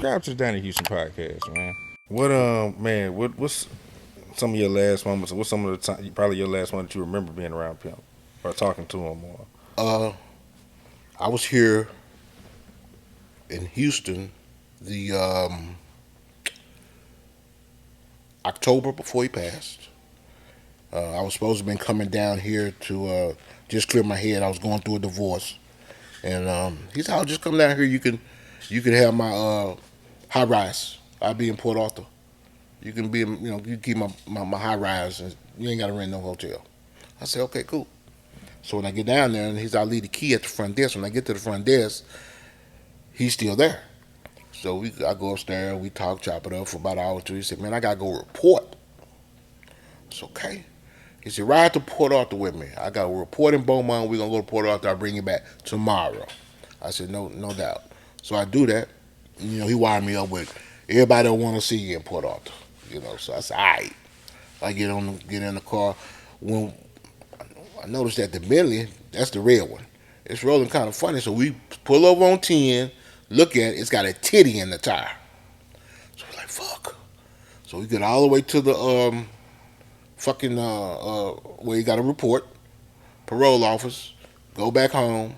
subscribe to the Donnie Houston podcast, man. What's some of your last moments? What's some of the time, probably your last one that you remember being around Pimp or talking to him or? Uh, I was here in Houston the October before he passed. I was supposed to have been coming down here to just clear my head. I was going through a divorce, and he said, "I'll just come down here. You can have my high rise. I'll be in Port Arthur. You can be, you keep my high rise, and you ain't got to rent no hotel." I said, "Okay, cool." So when I get down there, and I'll leave the key at the front desk. When I get to the front desk, he's still there. So I go upstairs, we talk, chop it up for about an hour or two. He said, "Man, I gotta go report." It's okay. He said, "Ride to Port Arthur with me. I got a report in Beaumont. We're gonna go to Port Arthur. I'll bring you back tomorrow." I said, "No doubt." So I do that. He wired me up with everybody that want to see you in Port Arthur. So I said, "All right." I get in the car. When I noticed that the Bentley, that's the red one, it's rolling kind of funny. So we pull over on 10, look at it. It's got a titty in the tire. So we're like, "Fuck." So we get all the way to the fucking where you got to report, parole office, go back home,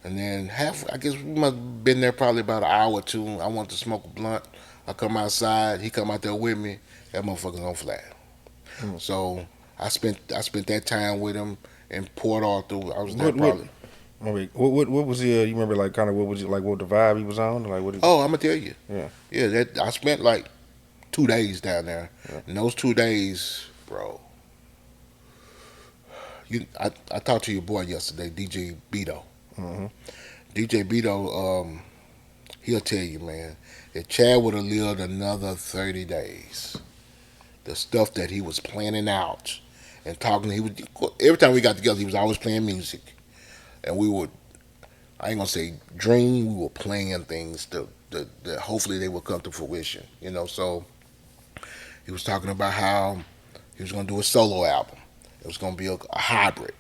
and then I guess we must have been there probably about an hour or two. I want to smoke a blunt. I come outside, he come out there with me. That motherfucker's on flat. Hmm. So I spent that time with him in Port Arthur. I was there What what probably. what was the you remember like kind of what was it like what the vibe he was on like what? Oh, I'm gonna tell you. Yeah. Yeah, that I spent like 2 days down there. Yeah. And those 2 days, bro. I talked to your boy yesterday, DJ Beto. Mm-hmm. DJ Beto, he'll tell you, man, if Chad would have lived another 30 days, the stuff that he was planning out and talking, every time we got together, he was always playing music. And we would, I ain't gonna say dream, we were playing things that hopefully they would come to fruition, So he was talking about how he was gonna do a solo album. It was gonna be a hybrid,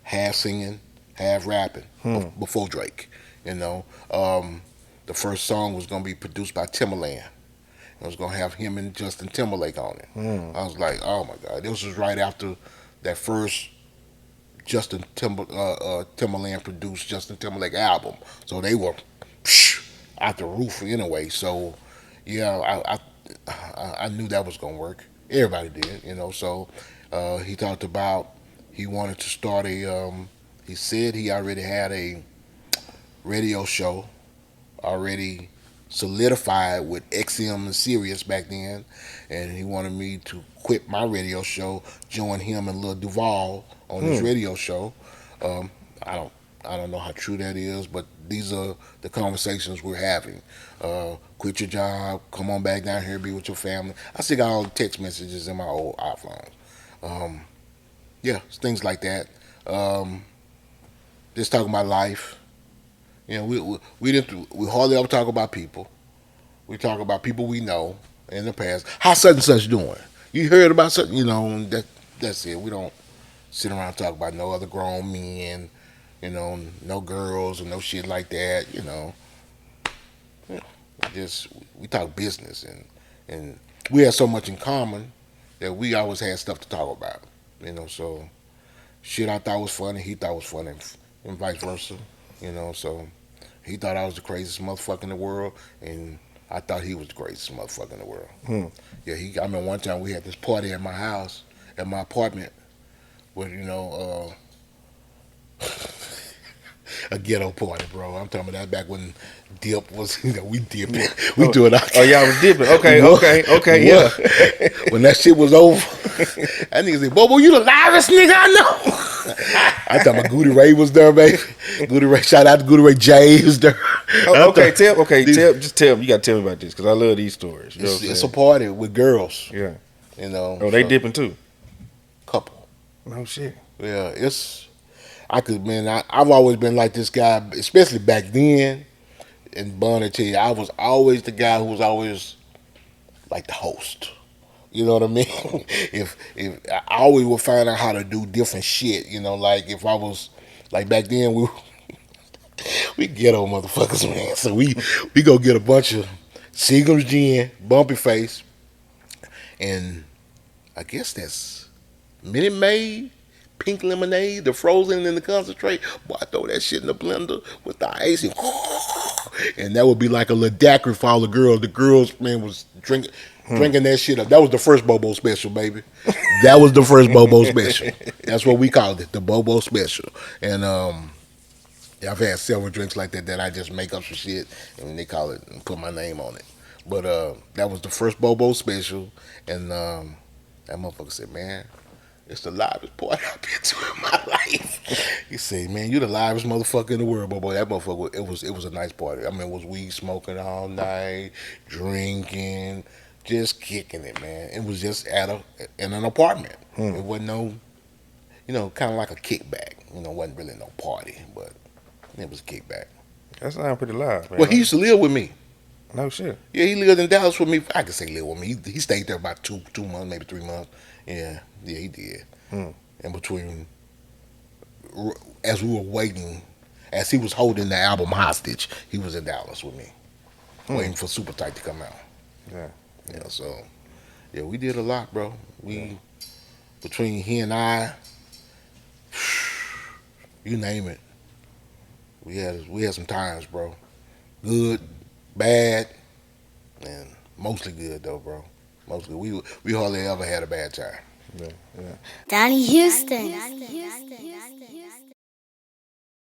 half singing, half rapping before Drake. The first song was gonna be produced by Timbaland. It was gonna have him and Justin Timberlake on it. I was like, oh my god, this was right after that first Timberland produced Justin Timberlake album, so they were out the roof anyway. So yeah, I knew that was gonna work. Everybody did. So he talked about he wanted to start a. He said he already had a radio show already solidified with XM and Sirius back then, and he wanted me to quit my radio show, join him and Lil Duval on his radio show. Um, I don't I don't know how true that is, but these are the conversations we're having. Quit your job, come on back down here, be with your family. I still got all the text messages in my old iPhone. Um, yeah, things like that. Um, just talking about life. We hardly ever talk about people. We talk about people we know in the past. How such and such doing? You heard about such? That's it. We don't sit around and talk about no other grown men. No girls or no shit like that. Yeah, we talk business and we have so much in common that we always had stuff to talk about. So shit I thought was funny, he thought was funny, and vice versa. So he thought I was the craziest motherfucker in the world, and I thought he was the craziest motherfucker in the world. Hmm. Yeah, I remember one time we had this party at my house, at my apartment, with a ghetto party, bro. I'm talking about that back when dip was, we dipping, we doing our. Oh, y'all was dipping. Okay, What? okay, yeah. When that shit was over, that nigga said, "Bobo, you the livest nigga I know." I thought my Goody Ray was there, baby. Goody Ray, shout out to Goody Ray J was there. Just tell me. You gotta tell me about this because I love these stories. You know what I'm It's a saying? party with girls. Yeah. Oh, they dipping too. couple. No shit. Yeah, I've always been like this guy, especially back then. And Bonnie tell you, I was always the guy who was always like the host. You know what I mean? if I always would find out how to do different shit. Like if I was like back then, We ghetto motherfuckers, man. So we go get a bunch of Seagram's gin, Bumpy Face, and I guess that's Minute Maid, pink lemonade, the frozen and the concentrate. Boy, I throw that shit in the blender with the ice and that would be like a little daiquiri for all the girls. The girls, man, was drinking that shit up. That was the first Bobo special, baby. That was the first Bobo special. That's what we called it, the Bobo special. And yeah, I've had several drinks like that that I just make up some shit and they call it and put my name on it. But that was the first Bobo special, and that motherfucker said, "Man, it's the livest party I've been to in my life." He said, "Man, you the livest motherfucker in the world, boy." That motherfucker, it was a nice party. I mean, it was weed smoking all night, drinking, just kicking it, man. It was just in an apartment. It wasn't no, kind of like a kickback. It wasn't really no party, but it was a kickback. That sounds pretty live, Well, he man. used to live with me. No shit. Yeah, he lived in Dallas with me. I could say live with me. He stayed there about two months, maybe 3 months. Yeah, he did. Hmm. In between, as we were waiting, as he was holding the album hostage, he was in Dallas with me, waiting for Super Tight to come out. Yeah. Yeah, so yeah, we did a lot, bro. Yeah. Between he and I, you name it, we had some times, bro. Good, bad, and mostly good though, bro. Mostly we hardly ever had a bad time. Yeah. Yeah. Donnie Houston.